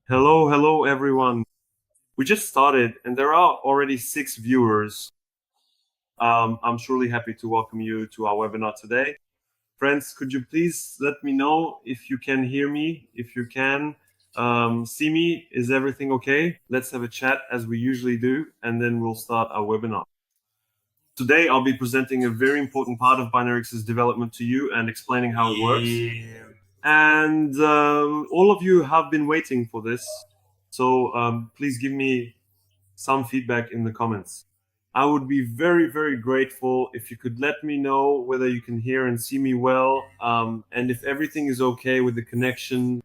Hello, everyone. We just started, and there are already 6 viewers. I'm truly happy to welcome you to our webinar today. Friends, could you please let me know if you can hear me, if you can see me? Is everything okay? Let's have a chat as we usually do, and then we'll start our webinar. Today, I'll be presenting a very important part of Binaryx's development to you and explaining how it works. And all of you have been waiting for this. So please give me some feedback in the comments. I would be very, very grateful if you could let me know whether you can hear and see me well, and if everything is okay with the connection.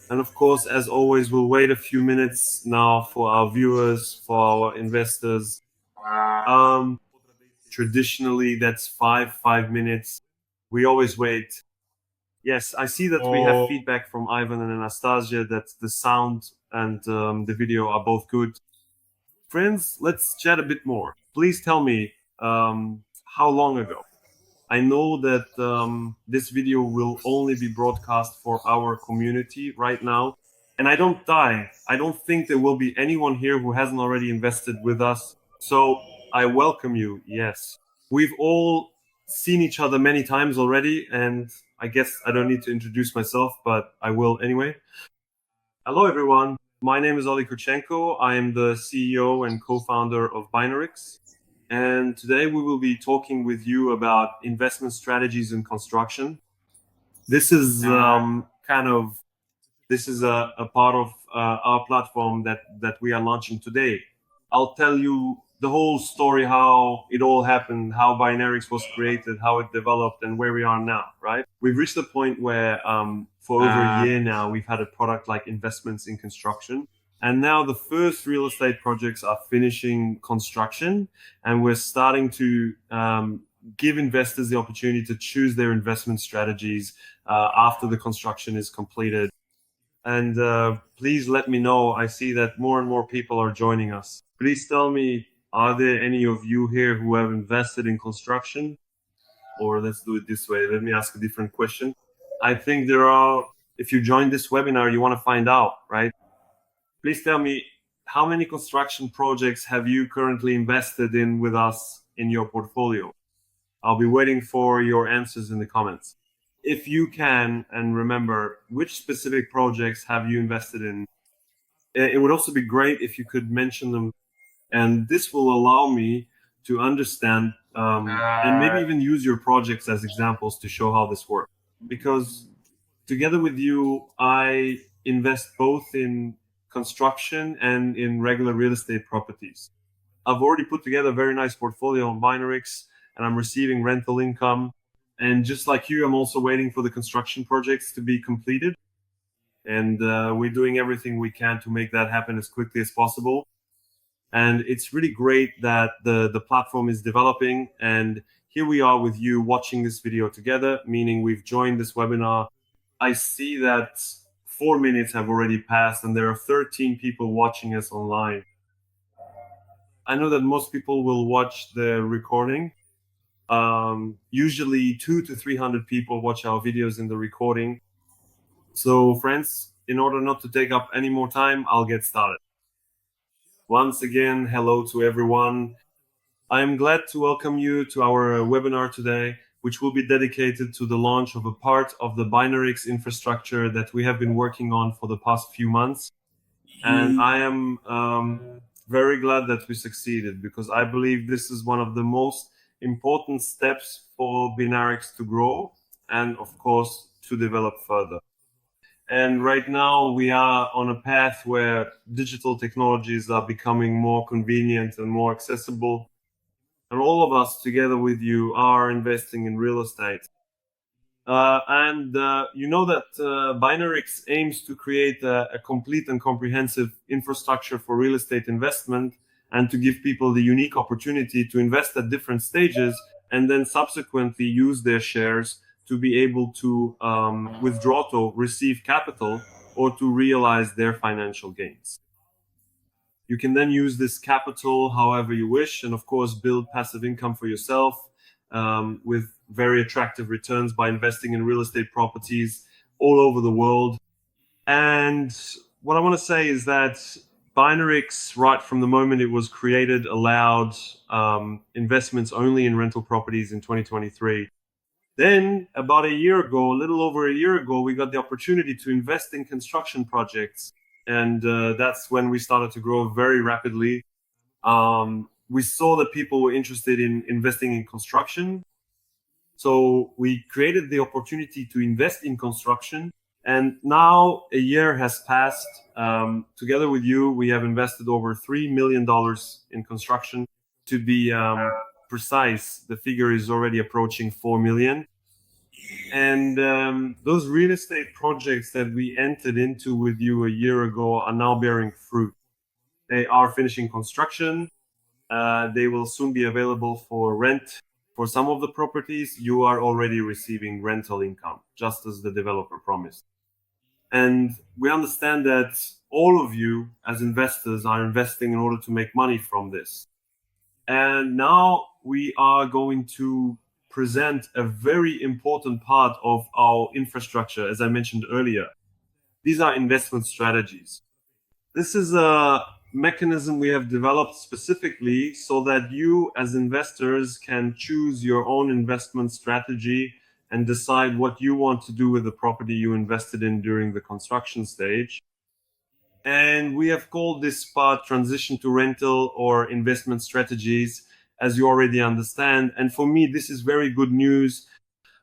And of course, as always, we'll wait a few minutes now for our viewers, for our investors. Traditionally, that's five minutes. We always wait. Yes, I see that we have feedback from Ivan and Anastasia that the sound and the video are both good. Friends, let's chat a bit more. Please tell me how long ago. I know that this video will only be broadcast for our community right now. And I don't think there will be anyone here who hasn't already invested with us. So I welcome you, yes. We've all seen each other many times already, and I guess I don't need to introduce myself, but I will anyway. Hello, everyone. My name is Oleg Kurchenko. I am the CEO and co-founder of Binaryx. And today we will be talking with you about investment strategies in construction. This is a part of our platform that we are launching today. I'll tell you the whole story, how it all happened, how Binaryx was created, how it developed, and where we are now, right? We've reached the point where for over a year now, we've had a product like investments in construction. And now the first real estate projects are finishing construction, and we're starting to give investors the opportunity to choose their investment strategies after the construction is completed. And please let me know. I see that more and more people are joining us. Please tell me, are there any of you here who have invested in construction? Or let's do it this way. Let me ask a different question. I think there are, if you join this webinar, you want to find out, right? Please tell me, how many construction projects have you currently invested in with us in your portfolio? I'll be waiting for your answers in the comments. If you can, and remember, which specific projects have you invested in? It would also be great if you could mention them, and this will allow me to understand and maybe even use your projects as examples to show how this works. Because together with you, I invest both in construction and in regular real estate properties. I've already put together a very nice portfolio on Binaryx, and I'm receiving rental income. And just like you, I'm also waiting for the construction projects to be completed. And we're doing everything we can to make that happen as quickly as possible. And it's really great that the platform is developing. And here we are with you watching this video together, meaning we've joined this webinar. I see that 4 minutes have already passed, and there are 13 people watching us online. I know that most people will watch the recording. Usually 200 to 300 people watch our videos in the recording. So friends, in order not to take up any more time, I'll get started. Once again, hello to everyone. I'm glad to welcome you to our webinar today, which will be dedicated to the launch of a part of the Binaryx infrastructure that we have been working on for the past few months. And I am very glad that we succeeded, because I believe this is one of the most important steps for Binaryx to grow and, of course, to develop further. And right now we are on a path where digital technologies are becoming more convenient and more accessible. And all of us together with you are investing in real estate. You know that Binaryx aims to create a complete and comprehensive infrastructure for real estate investment, and to give people the unique opportunity to invest at different stages and then subsequently use their shares to be able to withdraw to receive capital or to realize their financial gains. You can then use this capital however you wish, and of course build passive income for yourself with very attractive returns by investing in real estate properties all over the world. And what I want to say is that Binaryx, right from the moment it was created, allowed investments only in rental properties in 2023. Then, about a year ago, a little over a year ago, we got the opportunity to invest in construction projects. And that's when we started to grow very rapidly. We saw that people were interested in investing in construction. So we created the opportunity to invest in construction. And now a year has passed. Together with you, we have invested over $3 million in construction. To be precise, the figure is already approaching 4 million. And those real estate projects that we entered into with you a year ago are now bearing fruit. They are finishing construction. They will soon be available for rent. For some of the properties, you are already receiving rental income, just as the developer promised. And we understand that all of you, as investors, are investing in order to make money from this. And now we are going to present a very important part of our infrastructure, as I mentioned earlier. These are investment strategies. This is a mechanism we have developed specifically so that you, as investors, can choose your own investment strategy and decide what you want to do with the property you invested in during the construction stage. And we have called this part transition to rental or investment strategies, as you already understand. And for me, this is very good news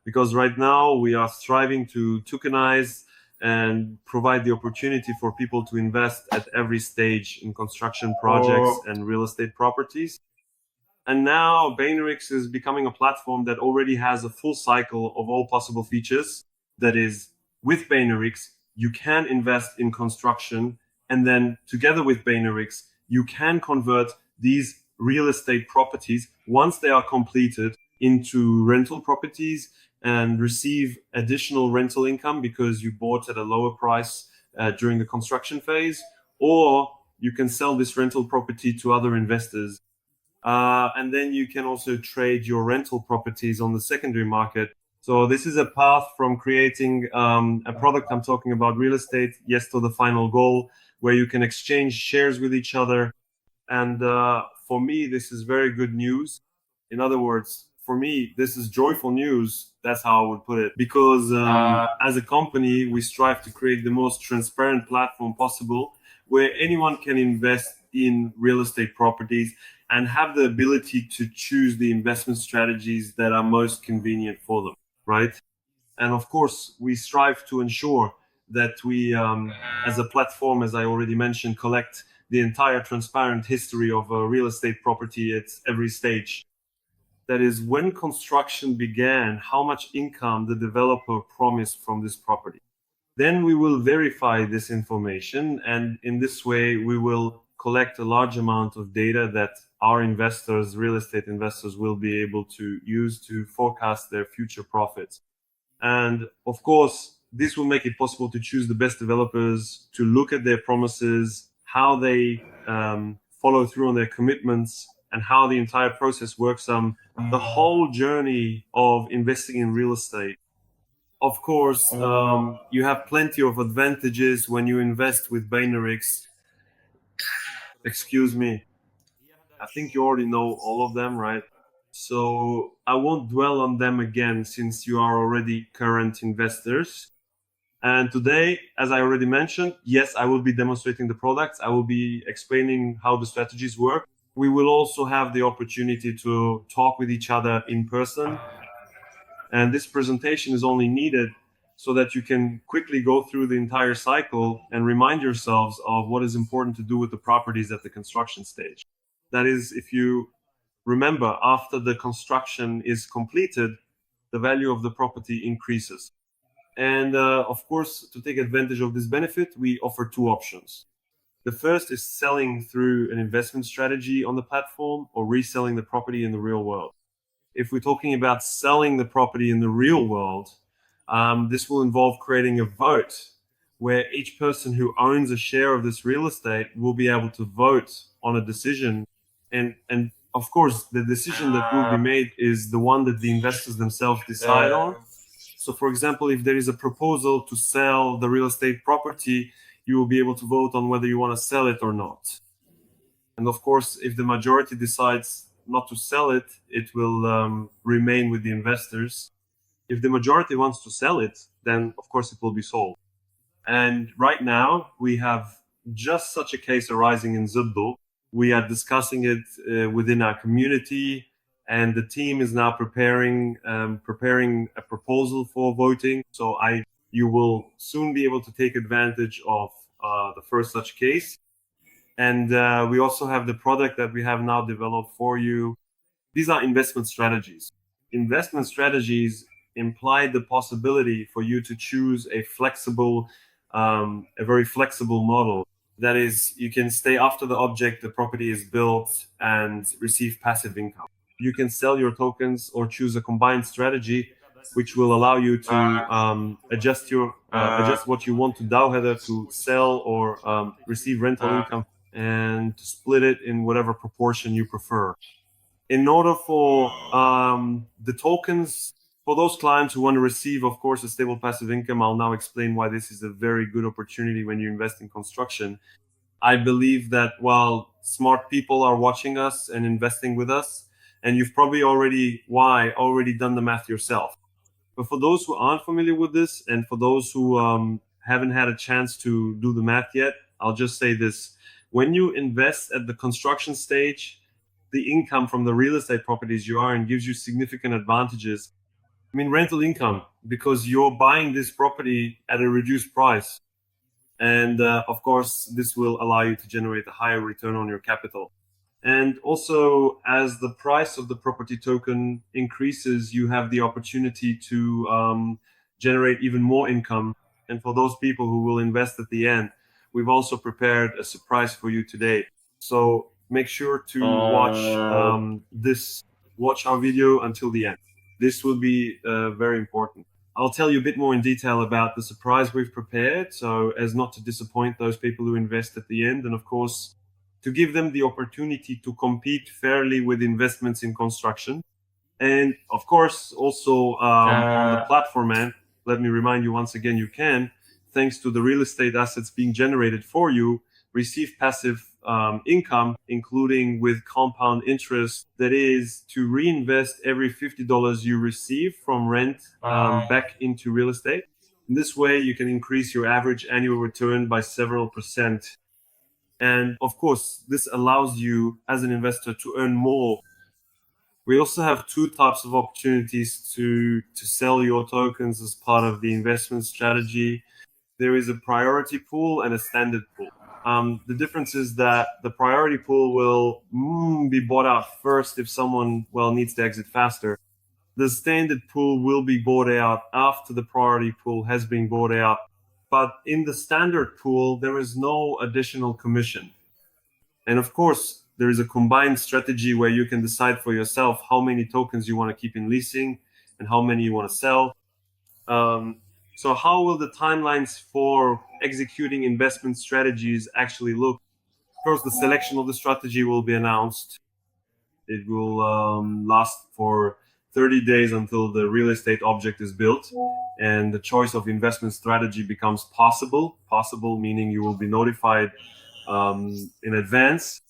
because right now we are striving to tokenize and provide the opportunity for people to invest at every stage in construction projects and real estate properties. And now Binaryx is becoming a platform that already has a full cycle of all possible features. That is, with Binaryx, you can invest in construction, and then together with Binaryx, you can convert these real estate properties once they are completed into rental properties and receive additional rental income because you bought at a lower price during the construction phase, or you can sell this rental property to other investors. And then you can also trade your rental properties on the secondary market. So this is a path from creating a product, I'm talking about real estate, yes, to the final goal, where you can exchange shares with each other. And for me, this is very good news. In other words, for me, this is joyful news. That's how I would put it. Because as a company, we strive to create the most transparent platform possible where anyone can invest in real estate properties and have the ability to choose the investment strategies that are most convenient for them, right? And of course, we strive to ensure that we, as a platform, as I already mentioned, collect the entire transparent history of a real estate property at every stage. That is, when construction began, how much income the developer promised from this property. Then we will verify this information, and in this way, we will collect a large amount of data that our investors, real estate investors, will be able to use to forecast their future profits. And of course, this will make it possible to choose the best developers, to look at their promises, how they follow through on their commitments, and how the entire process works on the whole journey of investing in real estate. Of course, you have plenty of advantages when you invest with Binaryx. Excuse me. I think you already know all of them, right? So I won't dwell on them again since you are already current investors. And today, as I already mentioned, yes, I will be demonstrating the products. I will be explaining how the strategies work. We will also have the opportunity to talk with each other in person. And this presentation is only needed so that you can quickly go through the entire cycle and remind yourselves of what is important to do with the properties at the construction stage. That is, if you remember, after the construction is completed, the value of the property increases. And of course, to take advantage of this benefit, we offer two options. The first is selling through an investment strategy on the platform or reselling the property in the real world. If we're talking about selling the property in the real world, this will involve creating a vote where each person who owns a share of this real estate will be able to vote on a decision. And of course, the decision that will be made is the one that the investors themselves decide on. So, for example, if there is a proposal to sell the real estate property, you will be able to vote on whether you want to sell it or not. And of course, if the majority decides not to sell it, it will remain with the investors. If the majority wants to sell it, then of course it will be sold. And right now, we have just such a case arising in Zubdo. We are discussing it within our community, and the team is now preparing a proposal for voting. So you will soon be able to take advantage of the first such case. And we also have the product that we have now developed for you. These are investment strategies. Investment strategies imply the possibility for you to choose a very flexible model. That is, you can stay after the object, the property is built, and receive passive income. You can sell your tokens or choose a combined strategy, which will allow you to adjust what you want to DAO header to sell or receive rental income, and to split it in whatever proportion you prefer. In order for the tokens, for those clients who want to receive, of course, a stable passive income, I'll now explain why this is a very good opportunity when you invest in construction. I believe that while smart people are watching us and investing with us, and you've probably already done the math yourself. But for those who aren't familiar with this, and for those who haven't had a chance to do the math yet, I'll just say this. When you invest at the construction stage, the income from the real estate properties you are in gives you significant advantages. I mean, rental income, because you're buying this property at a reduced price. And of course, this will allow you to generate a higher return on your capital. And also, as the price of the property token increases, you have the opportunity to generate even more income. And for those people who will invest at the end, we've also prepared a surprise for you today. So make sure to watch our video until the end. This will be very important. I'll tell you a bit more in detail about the surprise we've prepared, so as not to disappoint those people who invest at the end, and of course, to give them the opportunity to compete fairly with investments in construction. And of course, also on the platform end, let me remind you once again, you can, thanks to the real estate assets being generated for you, receive passive income, including with compound interest, that is to reinvest every $50 you receive from rent back into real estate. In this way, you can increase your average annual return by several percent. And of course, this allows you as an investor to earn more. We also have two types of opportunities to sell your tokens as part of the investment strategy. There is a priority pool and a standard pool. The difference is that the priority pool will be bought out first if someone, needs to exit faster. The standard pool will be bought out after the priority pool has been bought out. But in the standard pool, there is no additional commission. And of course, there is a combined strategy where you can decide for yourself how many tokens you want to keep in leasing and how many you want to sell. So how will the timelines for executing investment strategies actually look? First, the selection of the strategy will be announced. It will last for 30 days until the real estate object is built and the choice of investment strategy becomes possible. Possible meaning you will be notified in advance.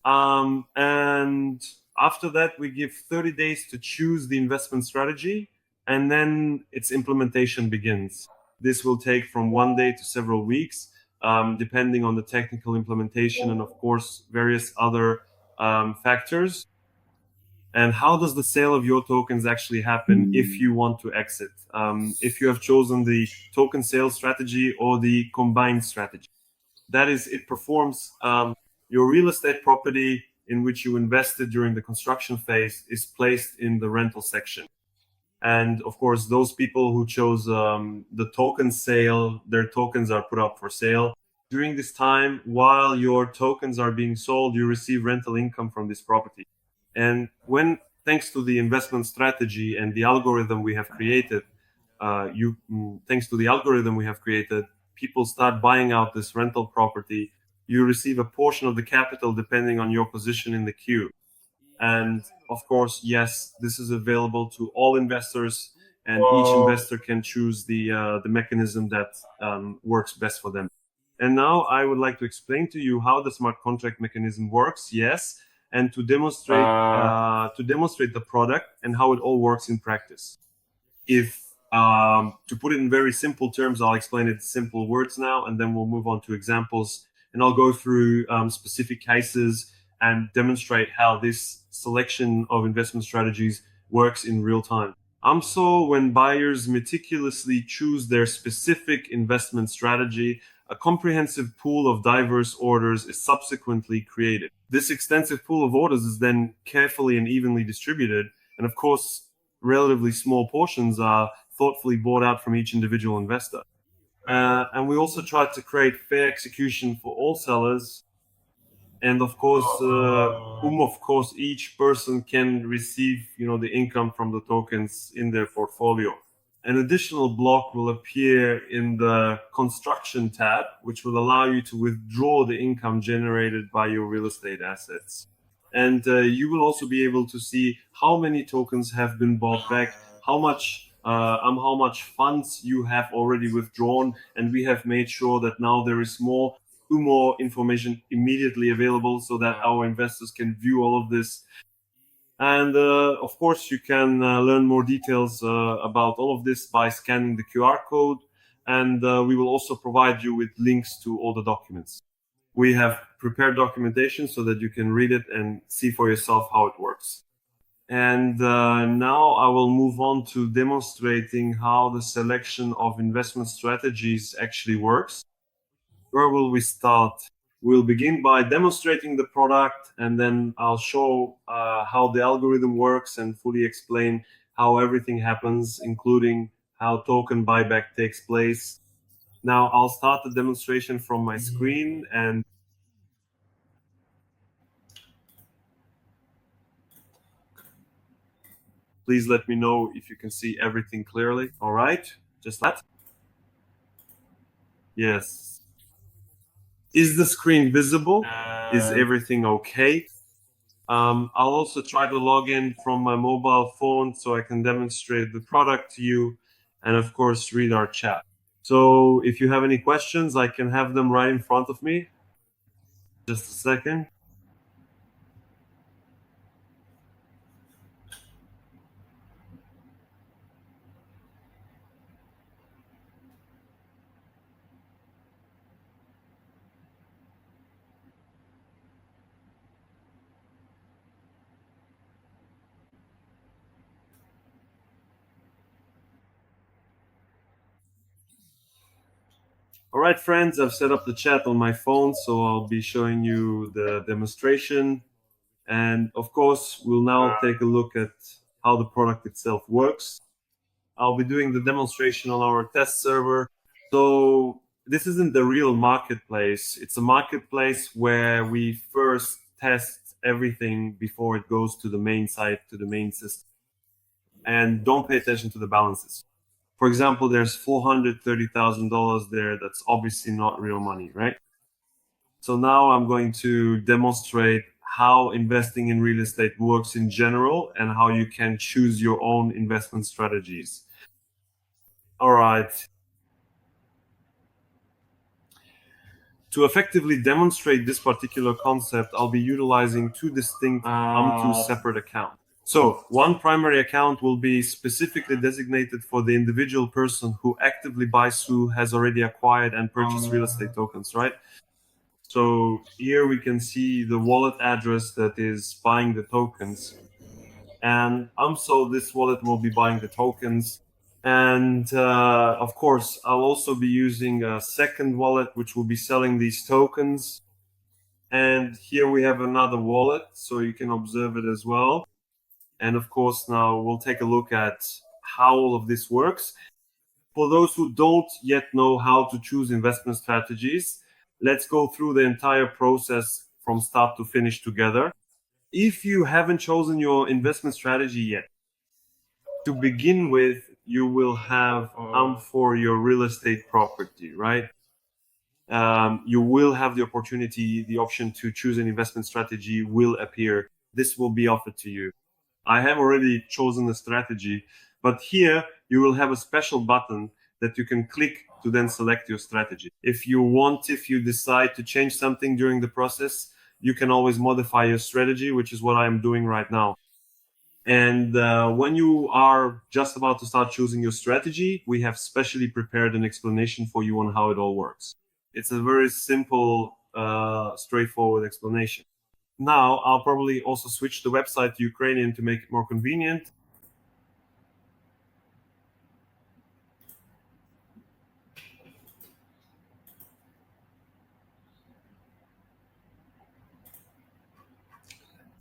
And after that, we give 30 days to choose the investment strategy, and then its implementation begins. This will take from 1 day to several weeks, depending on the technical implementation and, of course, various other factors. And how does the sale of your tokens actually happen if you want to exit? If you have chosen the token sales strategy or the combined strategy. That is, it performs your real estate property in which you invested during the construction phase is placed in the rental section. And of course, those people who chose the token sale, their tokens are put up for sale. During this time, while your tokens are being sold, you receive rental income from this property. And thanks to the investment strategy and the algorithm we have created, people start buying out this rental property. You receive a portion of the capital depending on your position in the queue. And of course, yes, this is available to all investors and each investor can choose the mechanism that works best for them. And now I would like to explain to you how the smart contract mechanism works. Yes, and to demonstrate the product and how it all works in practice. If to put it in very simple terms, I'll explain it in simple words now, and then we'll move on to examples, and I'll go through specific cases and demonstrate how this selection of investment strategies works in real time. So when buyers meticulously choose their specific investment strategy, a comprehensive pool of diverse orders is subsequently created. This extensive pool of orders is then carefully and evenly distributed, and of course, relatively small portions are thoughtfully bought out from each individual investor. And we also try to create fair execution for all sellers. And of course, each person can receive, the income from the tokens in their portfolio. An additional block will appear in the construction tab, which will allow you to withdraw the income generated by your real estate assets. And you will also be able to see how many tokens have been bought back, how much funds you have already withdrawn, and we have made sure that now there is more information immediately available so that our investors can view all of this. And of course, you can learn more details about all of this by scanning the QR code, and we will also provide you with links to all the documents. We have prepared documentation so that you can read it and see for yourself how it works. And now I will move on to demonstrating how the selection of investment strategies actually works. Where will we start? We'll begin by demonstrating the product, and then I'll show how the algorithm works and fully explain how everything happens, including how token buyback takes place. Now I'll start the demonstration from my screen, and please let me know if you can see everything clearly. All right, just that. Yes. Is the screen visible? Is everything okay? I'll also try to log in from my mobile phone so I can demonstrate the product to you, and of course read our chat. So if you have any questions, I can have them right in front of me. Just a second. All right, friends, I've set up the chat on my phone, so I'll be showing you the demonstration. And of course, we'll now take a look at how the product itself works. I'll be doing the demonstration on our test server. So this isn't the real marketplace. It's a marketplace where we first test everything before it goes to the main site, to the main system. And don't pay attention to the balances. For example, there's $430,000 there. That's obviously not real money, right? So now I'm going to demonstrate how investing in real estate works in general and how you can choose your own investment strategies. All right. To effectively demonstrate this particular concept, I'll be utilizing two distinct two separate accounts. So one primary account will be specifically designated for the individual person who actively buys, who has already acquired and purchased real estate tokens, right? So here we can see the wallet address that is buying the tokens. And so this wallet will be buying the tokens. And of course, I'll also be using a second wallet, which will be selling these tokens. And here we have another wallet, so you can observe it as well. And of course, now we'll take a look at how all of this works. For those who don't yet know how to choose investment strategies, let's go through the entire process from start to finish together. If you haven't chosen your investment strategy yet, to begin with, you will have for your real estate property, right? You will have the option to choose an investment strategy will appear. This will be offered to you. I have already chosen a strategy, But here you will have a special button that you can click to then select your strategy. If you decide to change something during the process, you can always modify your strategy, which is what I'm doing right now. And when you are just about to start choosing your strategy, we have specially prepared an explanation for you on how it all works. It's a very simple, straightforward explanation. Now, I'll probably also switch the website to Ukrainian to make it more convenient.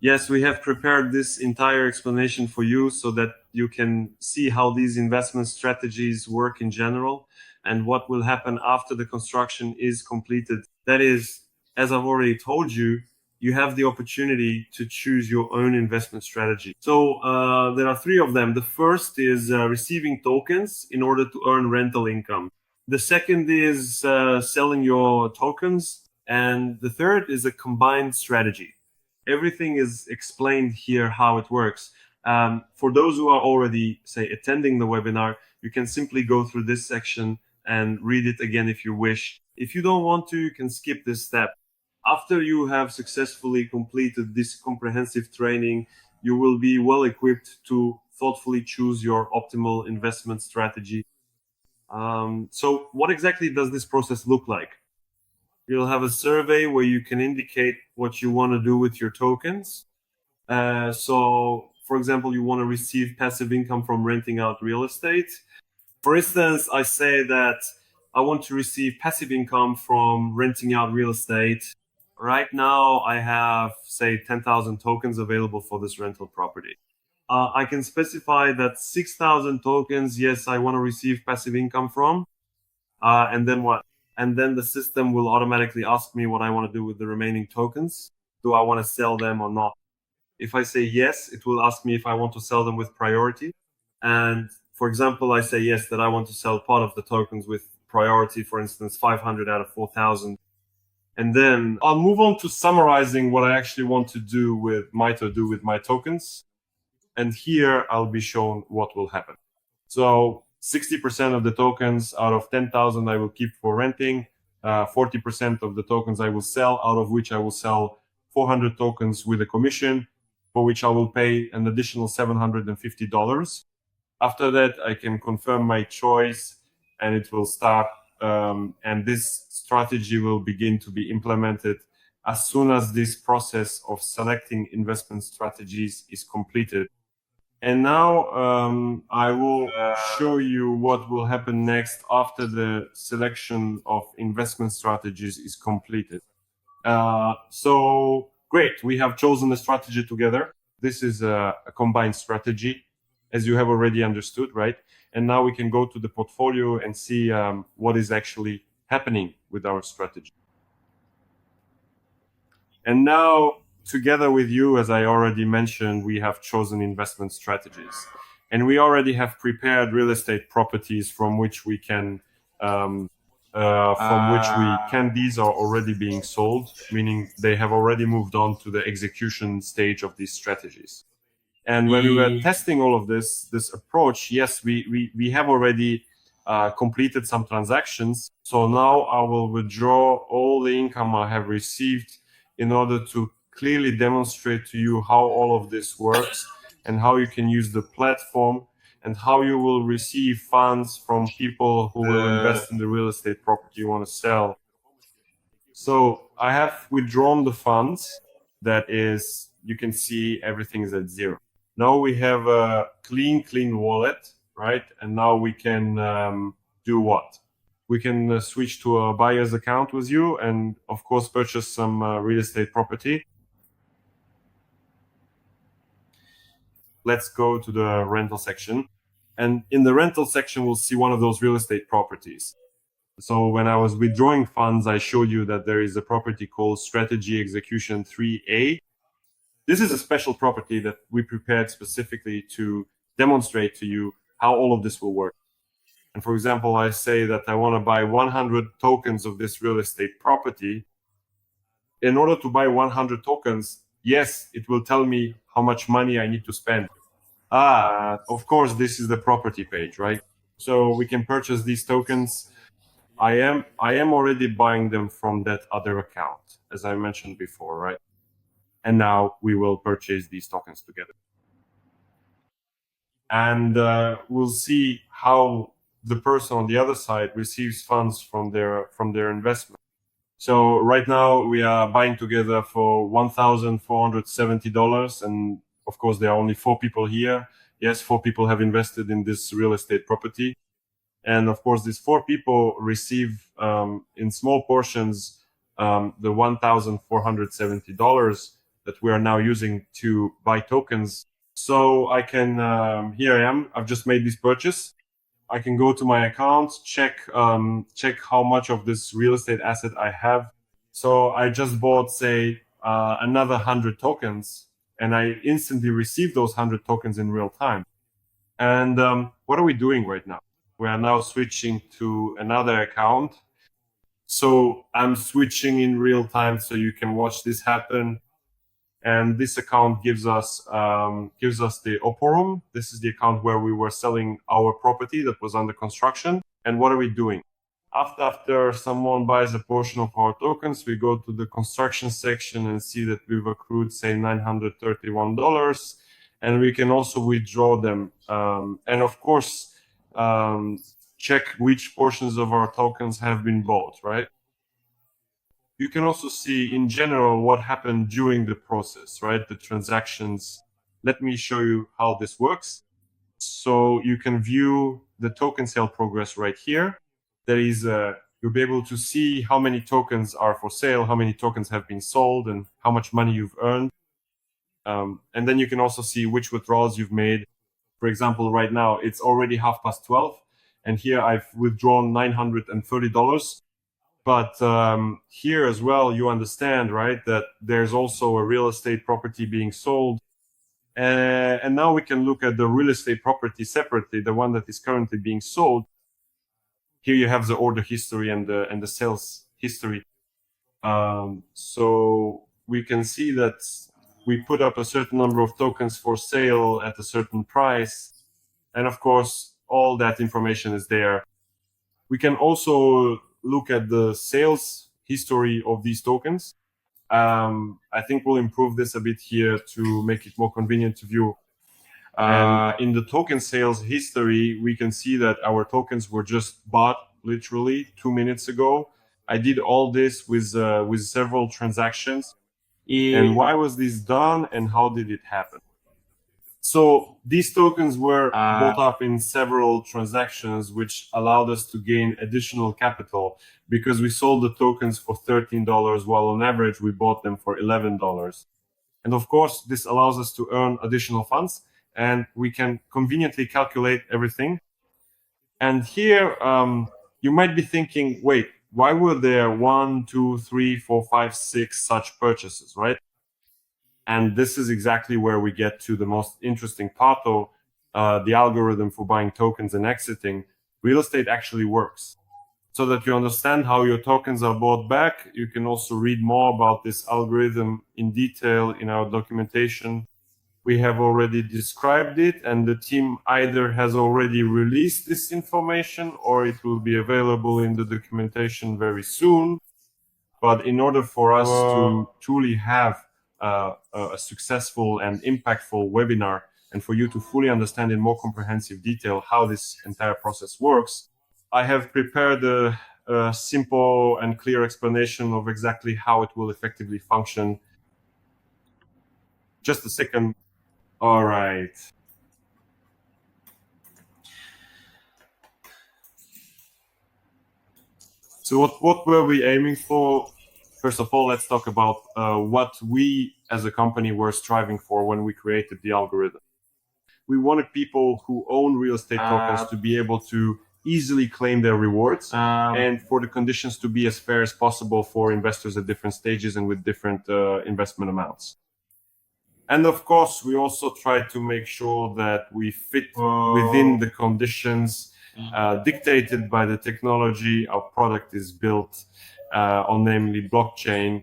Yes, we have prepared this entire explanation for you so that you can see how these investment strategies work in general and what will happen after the construction is completed. That is, as I've already told you, you have the opportunity to choose your own investment strategy. So there are three of them. The first is receiving tokens in order to earn rental income. The second is selling your tokens. And the third is a combined strategy. Everything is explained here how it works. For those who are already, say, attending the webinar, you can simply go through this section and read it again if you wish. If you don't want to, you can skip this step. After you have successfully completed this comprehensive training, you will be well equipped to thoughtfully choose your optimal investment strategy. So what exactly does this process look like? You'll have a survey where you can indicate what you want to do with your tokens. So, for example, you want to receive passive income from renting out real estate. For instance, I say that I want to receive passive income from renting out real estate. Right now, I have, say, 10,000 tokens available for this rental property. I can specify that 6,000 tokens, yes, I want to receive passive income from. And then what? And then the system will automatically ask me what I want to do with the remaining tokens. Do I want to sell them or not? If I say yes, it will ask me if I want to sell them with priority. And for example, I say yes, that I want to sell part of the tokens with priority, for instance, 500 out of 4,000. And then I'll move on to summarizing what I actually want to do with my tokens. And here I'll be shown what will happen. So 60% of the tokens out of 10,000 I will keep for renting. 40% of the tokens I will sell, out of which I will sell 400 tokens with a commission, for which I will pay an additional $750. After that, I can confirm my choice and it will start. And this strategy will begin to be implemented as soon as this process of selecting investment strategies is completed. And now I will show you what will happen next after the selection of investment strategies is completed. So great, we have chosen a strategy together. This is a combined strategy, as you have already understood, right? And now we can go to the portfolio and see what is actually happening with our strategy. And now, together with you, as I already mentioned, we have chosen investment strategies. And we already have prepared real estate properties from which we can, these are already being sold, meaning they have already moved on to the execution stage of these strategies. And when we were testing all of this approach, yes, we have already completed some transactions. So now I will withdraw all the income I have received in order to clearly demonstrate to you how all of this works and how you can use the platform and how you will receive funds from people who will invest in the real estate property you want to sell. So I have withdrawn the funds. That is, you can see everything is at zero. Now we have a clean wallet, right? And now we can do what? We can switch to a buyer's account with you and, of course, purchase some real estate property. Let's go to the rental section. And in the rental section, we'll see one of those real estate properties. So when I was withdrawing funds, I showed you that there is a property called Strategy Execution 3A. This is a special property that we prepared specifically to demonstrate to you how all of this will work. And for example, I say that I want to buy 100 tokens of this real estate property. In order to buy 100 tokens, yes, it will tell me how much money I need to spend. Of course, this is the property page, right? So we can purchase these tokens. I am already buying them from that other account, as I mentioned before, right? And now we will purchase these tokens together. And we'll see how the person on the other side receives funds from their investment. So right now we are buying together for $1,470, and of course there are only 4 people here. Yes, 4 people have invested in this real estate property, and of course these 4 people receive in small portions the $1,470 that we are now using to buy tokens. So I can here I am. I've just made this purchase. I can go to my account, check how much of this real estate asset I have. So I just bought, say, another 100 tokens, and I instantly received those 100 tokens in real time. And what are we doing right now? We are now switching to another account. So I'm switching in real time, so you can watch this happen. And this account gives us the Oporum. This is the account where we were selling our property that was under construction. And what are we doing? After someone buys a portion of our tokens, we go to the construction section and see that we've accrued, say, $931, and we can also withdraw them. And of course, check which portions of our tokens have been bought, right? You can also see in general what happened during the process, right? The transactions. Let me show you how this works. So you can view the token sale progress right here. There is you'll be able to see how many tokens are for sale, how many tokens have been sold, and how much money you've earned. And then you can also see which withdrawals you've made. For example, right now it's already 12:30, and here I've withdrawn $930. But here as well, you understand, right, that there's also a real estate property being sold. And now we can look at the real estate property separately, the one that is currently being sold. Here you have the order history and the sales history. So we can see that we put up a certain number of tokens for sale at a certain price. And of course, all that information is there. We can also look at the sales history of these tokens. I think we'll improve this a bit here to make it more convenient to view. And in the token sales history, we can see that our tokens were just bought literally 2 minutes ago. I did all this with several transactions. And why was this done, and how did it happen? So these tokens were bought up in several transactions, which allowed us to gain additional capital because we sold the tokens for $13, while on average we bought them for $11. And of course, this allows us to earn additional funds, and we can conveniently calculate everything. And here, you might be thinking, wait, why were there 1, 2, 3, 4, 5, 6 such purchases, right? And this is exactly where we get to the most interesting part of the algorithm for buying tokens and exiting. Real estate actually works. So that you understand how your tokens are bought back, you can also read more about this algorithm in detail in our documentation. We have already described it, and the team either has already released this information or it will be available in the documentation very soon. But in order for us to truly have a successful and impactful webinar, and for you to fully understand in more comprehensive detail how this entire process works, I have prepared a simple and clear explanation of exactly how it will effectively function. Just a second. All right. So what were we aiming for? First of all, let's talk about what we as a company were striving for when we created the algorithm. We wanted people who own real estate tokens to be able to easily claim their rewards, and for the conditions to be as fair as possible for investors at different stages and with different investment amounts. And of course, we also try to make sure that we fit within the conditions dictated by the technology our product is built on, namely blockchain.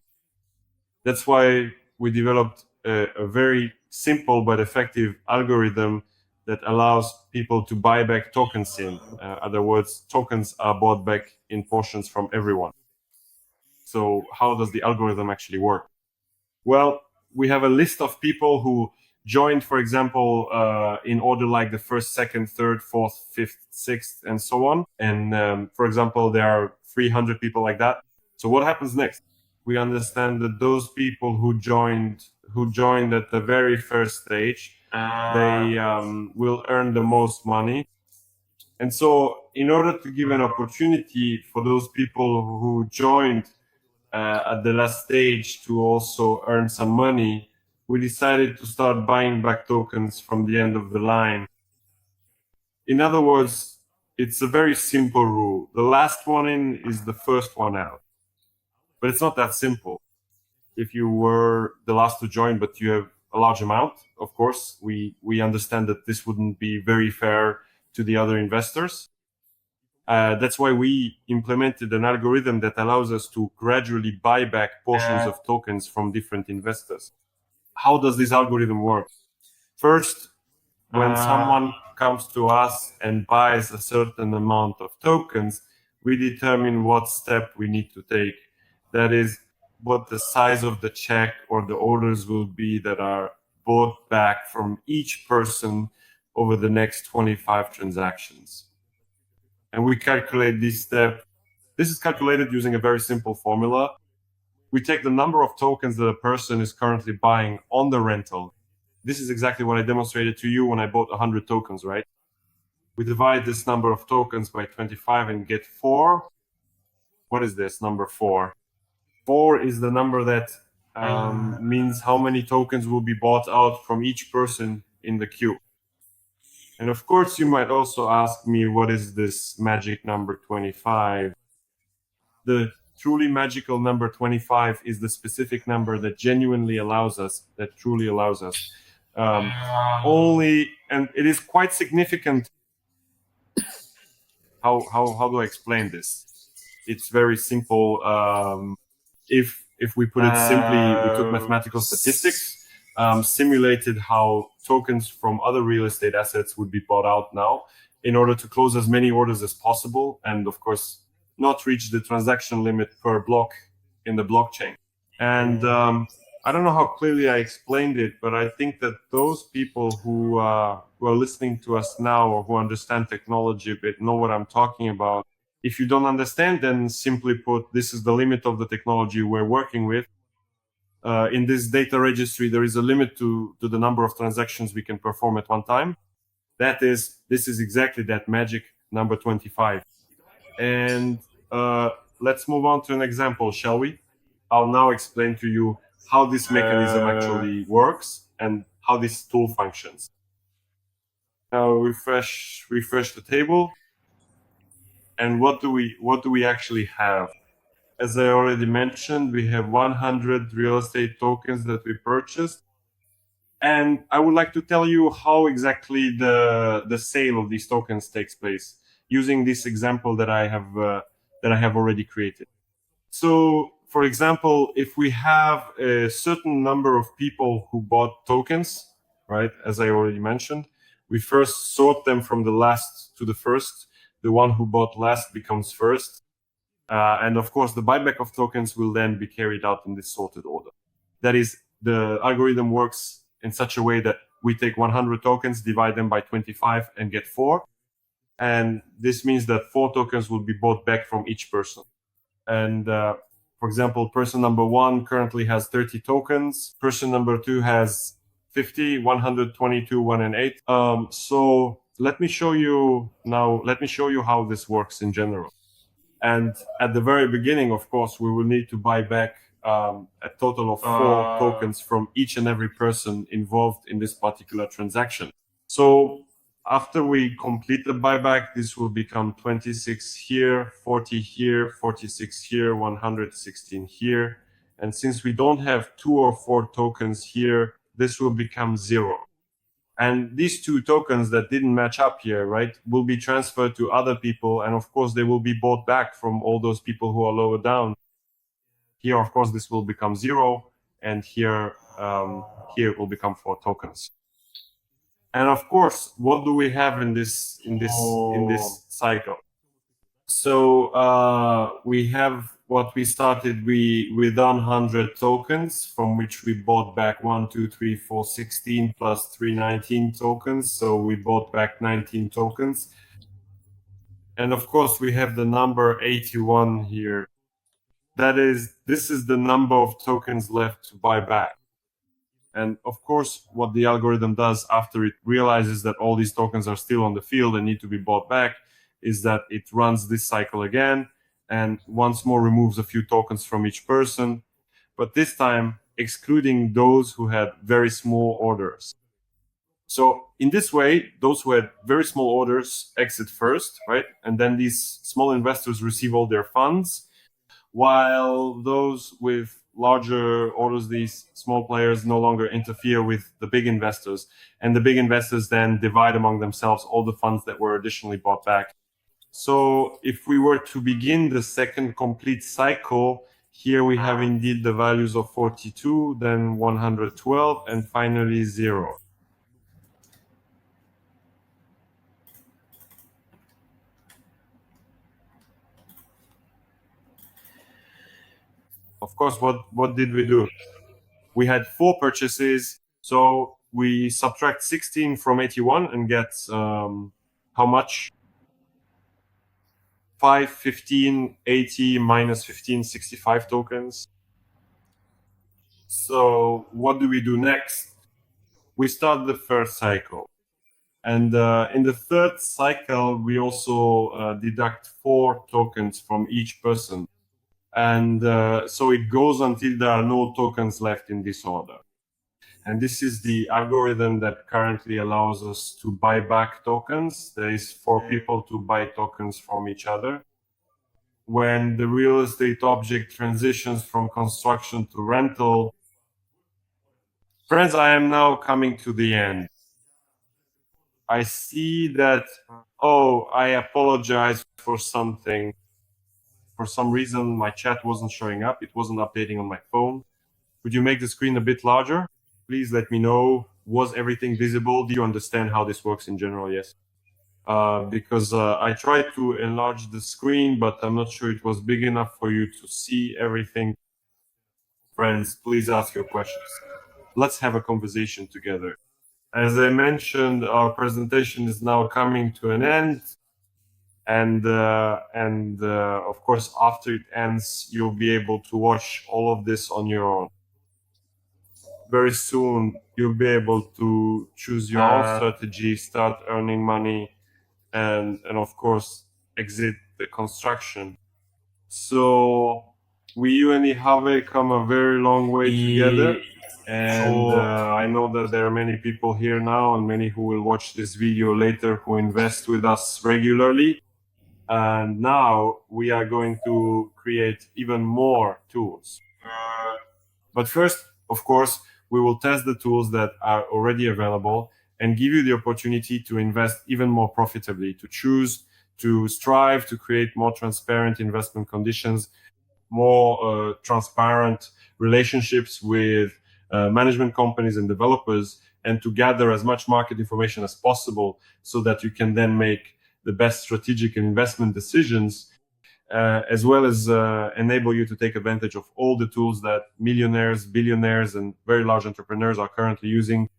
That's why we developed a very simple but effective algorithm that allows people to buy back tokens in. Other words, tokens are bought back in portions from everyone. So how does the algorithm actually work? Well, we have a list of people who joined, for example, in order like the first, second, third, fourth, fifth, sixth, and so on. And for example, there are 300 people like that. So what happens next? We understand that those people who joined at the very first stage, they will earn the most money. And so in order to give an opportunity for those people who joined at the last stage to also earn some money, we decided to start buying back tokens from the end of the line. In other words, it's a very simple rule. The last one in is the first one out. But it's not that simple. If you were the last to join, but you have a large amount, of course, we understand that this wouldn't be very fair to the other investors. That's why we implemented an algorithm that allows us to gradually buy back portions of tokens from different investors. How does this algorithm work? First, when someone comes to us and buys a certain amount of tokens, we determine what step we need to take. That is, what the size of the check or the orders will be that are bought back from each person over the next 25 transactions. And we calculate this step. This is calculated using a very simple formula. We take the number of tokens that a person is currently buying on the rental. This is exactly what I demonstrated to you when I bought 100 tokens, right? We divide this number of tokens by 25 and get 4. What is this number 4? 4 is the number that means how many tokens will be bought out from each person in the queue. And of course, you might also ask me, what is this magic number 25? The truly magical number 25 is the specific number that genuinely allows us, only, and it is quite significant. How do I explain this? It's very simple. If we put it simply, we took mathematical statistics, simulated how tokens from other real estate assets would be bought out now in order to close as many orders as possible, and of course not reach the transaction limit per block in the blockchain. And I don't know how clearly I explained it, but I think that those people who are listening to us now or who understand technology a bit know what I'm talking about. If you don't understand, then simply put, this is the limit of the technology we're working with. In this data registry, there is a limit to the number of transactions we can perform at one time. This is exactly that magic number 25. And let's move on to an example, shall we? I'll now explain to you how this mechanism actually works and how this tool functions. Now refresh the table. And what do we actually have? As I already mentioned, we have 100 real estate tokens that we purchased. And I would like to tell you how exactly the sale of these tokens takes place using this example that I have already created. So, for example, if we have a certain number of people who bought tokens, right, as I already mentioned, we first sort them from the last to the first. The one who bought last becomes first. And of course, the buyback of tokens will then be carried out in this sorted order. That is, the algorithm works in such a way that we take 100 tokens, divide them by 25 and get 4. And this means that 4 tokens will be bought back from each person. And for example, person number 1 currently has 30 tokens. Person number 2 has 50, 122, 1 and 8. So let me show you how this works in general. And at the very beginning, of course, we will need to buy back a total of 4 tokens from each and every person involved in this particular transaction. So after we complete the buyback, this will become 26 here, 40 here, 46 here, 116 here. And since we don't have 2 or 4 tokens here, this will become 0. And these 2 tokens that didn't match up here, right, will be transferred to other people. And of course, they will be bought back from all those people who are lower down. Here, of course, this will become 0. And here it will become 4 tokens. And of course, what do we have in this cycle? So we have what we started. We done 100 tokens, from which we bought back 1, 2, 3, 4, 16 plus 3, 19 tokens. So we bought back 19 tokens. And of course, we have the number 81 here. This is the number of tokens left to buy back. And of course, what the algorithm does after it realizes that all these tokens are still on the field and need to be bought back is that it runs this cycle again and once more removes a few tokens from each person, but this time excluding those who had very small orders. So in this way, those who had very small orders exit first, right? And then these small investors receive all their funds, while those with larger orders, these small players, no longer interfere with the big investors, and the big investors then divide among themselves all the funds that were additionally bought back. So if we were to begin the second complete cycle, here we have indeed the values of 42, then 112, and finally 0. Of course, what did we do? We had 4 purchases, so we subtract 16 from 81 and get how much? 5, 15, 80 minus 15, 65 tokens. So what do we do next? We start the first cycle. And in the third cycle, we also deduct 4 tokens from each person. And so it goes until there are no tokens left in this order. And this is the algorithm that currently allows us to buy back tokens. There is 4 people to buy tokens from each other. When the real estate object transitions from construction to rental, friends, I am now coming to the end. I see that, oh, I apologize for something. For some reason, my chat wasn't showing up. It wasn't updating on my phone. Could you make the screen a bit larger? Please let me know. Was everything visible? Do you understand how this works in general? Yes. Because I tried to enlarge the screen, but I'm not sure it was big enough for you to see everything. Friends, please ask your questions. Let's have a conversation together. As I mentioned, our presentation is now coming to an end. And of course, after it ends, you'll be able to watch all of this on your own. Very soon, you'll be able to choose your own strategy, start earning money, and of course, exit the construction. So we, you and Ihave, come a very long way together. And I know that there are many people here now and many who will watch this video later who invest with us regularly. And now we are going to create even more tools. But first, of course, we will test the tools that are already available and give you the opportunity to invest even more profitably, to choose, to strive to create more transparent investment conditions, more transparent relationships with management companies and developers, and to gather as much market information as possible so that you can then make the best strategic and investment decisions, as well as enable you to take advantage of all the tools that millionaires, billionaires, and very large entrepreneurs are currently using.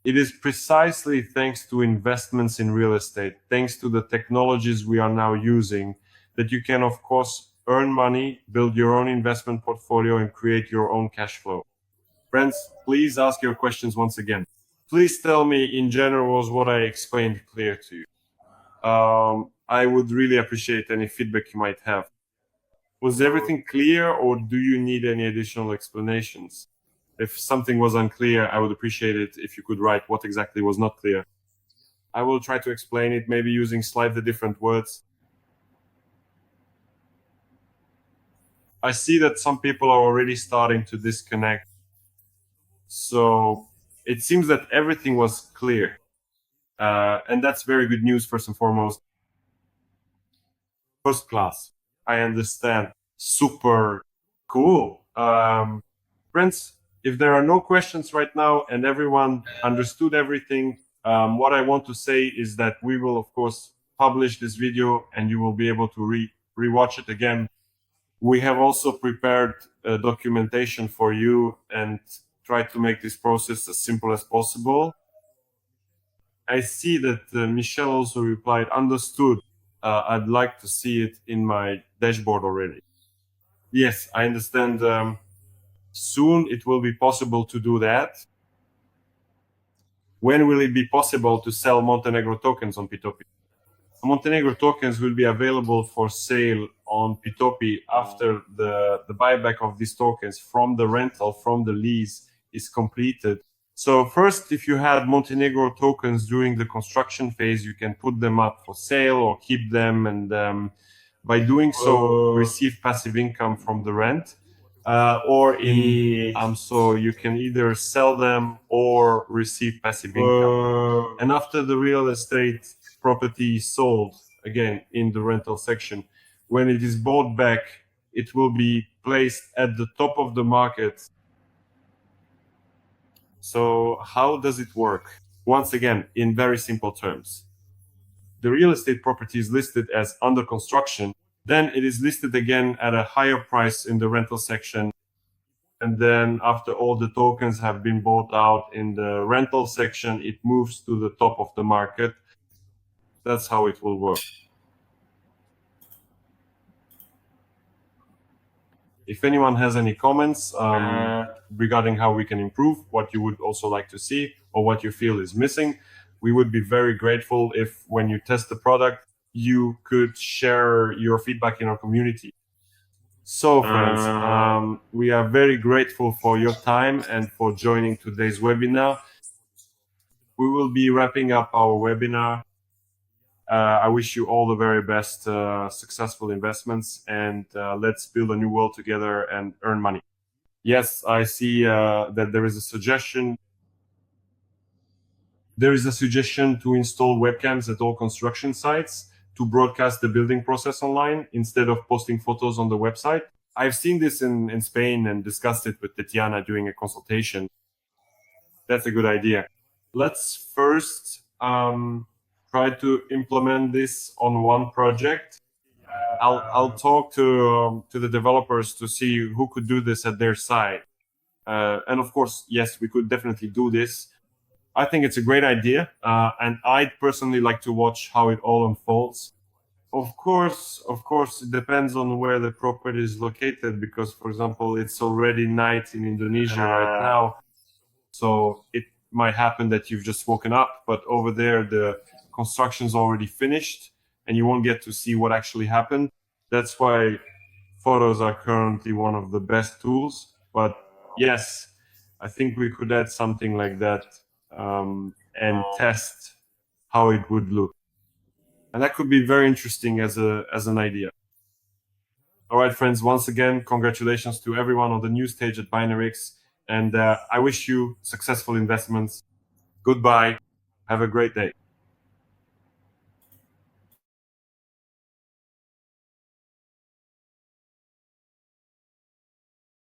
It is precisely thanks to investments in real estate, thanks to the technologies we are now using, that you can, of course, earn money, build your own investment portfolio, and create your own cash flow. Friends, please ask your questions once again. Please tell me in general, was what I explained clear to you? I would really appreciate any feedback you might have. Was everything clear, or do you need any additional explanations? If something was unclear, I would appreciate it if you could write what exactly was not clear. I will try to explain it, maybe using slightly different words. I see that some people are already starting to disconnect. So it seems that everything was clear. And that's very good news, first and foremost. First class. I understand. Super cool. Friends, if there are no questions right now and everyone understood everything, What I want to say is that we will, of course, publish this video and you will be able to rewatch it again. We have also prepared documentation for you and try to make this process as simple as possible. I see that Michelle also replied, understood. I'd like to see it in my dashboard already. Yes, I understand. Soon it will be possible to do that. When will it be possible to sell Montenegro tokens on P2P? Montenegro tokens will be available for sale on P2P after the buyback of these tokens from the rental, from the lease is completed. So first, if you had Montenegro tokens during the construction phase, you can put them up for sale or keep them, and by doing so, receive passive income from the rent. So you can either sell them or receive passive income. And after the real estate property is sold, again in the rental section, when it is bought back, it will be placed at the top of the market. So how does it work? Once again, in very simple terms, the real estate property is listed as under construction, then it is listed again at a higher price in the rental section. And then after all the tokens have been bought out in the rental section, it moves to the top of the market. That's how it will work. If anyone has any comments regarding how we can improve, what you would also like to see, or what you feel is missing, we would be very grateful if when you test the product, you could share your feedback in our community. So friends, we are very grateful for your time and for joining today's webinar. We will be wrapping up our webinar. I wish you all the very best successful investments, and let's build a new world together and earn money. Yes, I see that there is a suggestion. There is a suggestion to install webcams at all construction sites to broadcast the building process online instead of posting photos on the website. I've seen this in Spain and discussed it with Tatiana during a consultation. That's a good idea. Let's first try to implement this on one project. I'll talk to the developers to see who could do this at their side. And of course, yes, we could definitely do this. I think it's a great idea, and I'd personally like to watch how it all unfolds. Of course, it depends on where the property is located, because, for example, it's already night in Indonesia right now, so it might happen that you've just woken up, but over there the construction's already finished, and you won't get to see what actually happened. That's why photos are currently one of the best tools. But yes, I think we could add something like that and test how it would look. And that could be very interesting as an idea. All right, friends, once again, congratulations to everyone on the new stage at Binaryx. And I wish you successful investments. Goodbye. Have a great day.